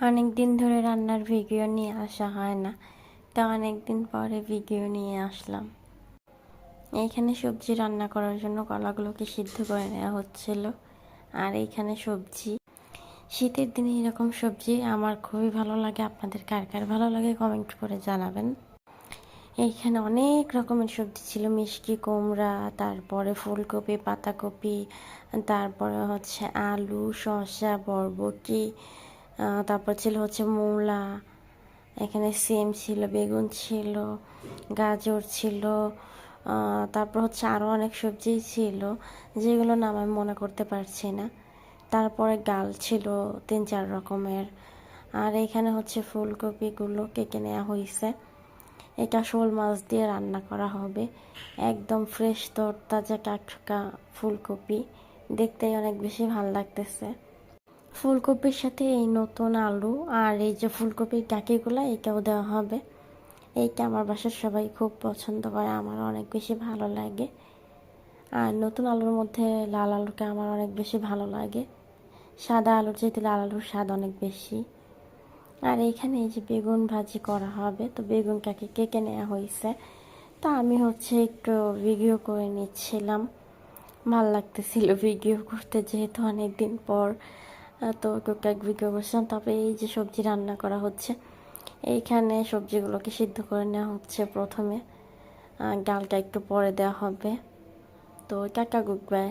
অনেক দিন ধরে রান্নার ভিডিও নিয়ে আসা হয় না, তা অনেক দিন পরে ভিডিও নিয়ে আসলাম। এইখানে সবজি রান্না করার জন্য কলাগুলোকে সিদ্ধ করে নেওয়া হচ্ছিল। আর এইখানে সবজি, শীতের দিনে এরকম সবজি আমার খুবই ভালো লাগে। আপনাদের কার কার ভালো লাগে কমেন্ট করে জানাবেন। এইখানে অনেক রকমের সবজি ছিল, মিষ্টি কুমড়া, তারপরে ফুলকপি, পাতাকপি, তারপরে হচ্ছে আলু, শসা, বরবটি, তারপর ছিল হচ্ছে মূলা, এখানে সিম ছিল, বেগুন ছিল, গাজর ছিল, তারপর হচ্ছে আরও অনেক সবজি ছিল যেগুলো নাম আমি মনে করতে পারছি না। তারপরে ডাল ছিল 3-4 রকমের। আর এখানে হচ্ছে ফুলকপিগুলো কেটে নেওয়া হয়েছে। এটা শোল মাছ দিয়ে রান্না করা হবে। একদম ফ্রেশ তরতাজা টাটকা ফুলকপি, দেখতেই অনেক বেশি ভালো লাগতেছে। ফুলকপির সাথে এই নতুন আলু আর এই যে ফুলকপির ডাঁটিগুলো এটাও দেওয়া হবে। এইটা আমার বাসার সবাই খুব পছন্দ করে, আমার অনেক বেশি ভালো লাগে। আর নতুন আলুর মধ্যে লাল আলুটা আমার অনেক বেশি ভালো লাগে। সাদা আলুর চাইতে লাল আলুর স্বাদ অনেক বেশি। আর এইখানে এই যে বেগুন ভাজি করা হবে, তো বেগুনটাকে কেটে নেওয়া হয়েছে। তা আমি হচ্ছে একটু ভিডিও করে নিচ্ছিলাম, ভাল লাগতেছিল ভিডিও করতে, যেহেতু অনেক দিন পর তো টুকটাক ভিডিও করছিলাম। তারপরে এই যে সবজি রান্না করা হচ্ছে, এইখানে সবজিগুলোকে সিদ্ধ করে নেওয়া হচ্ছে প্রথমে, ডালটা একটু পরে দেওয়া হবে। তো টাটা, গুড বাই।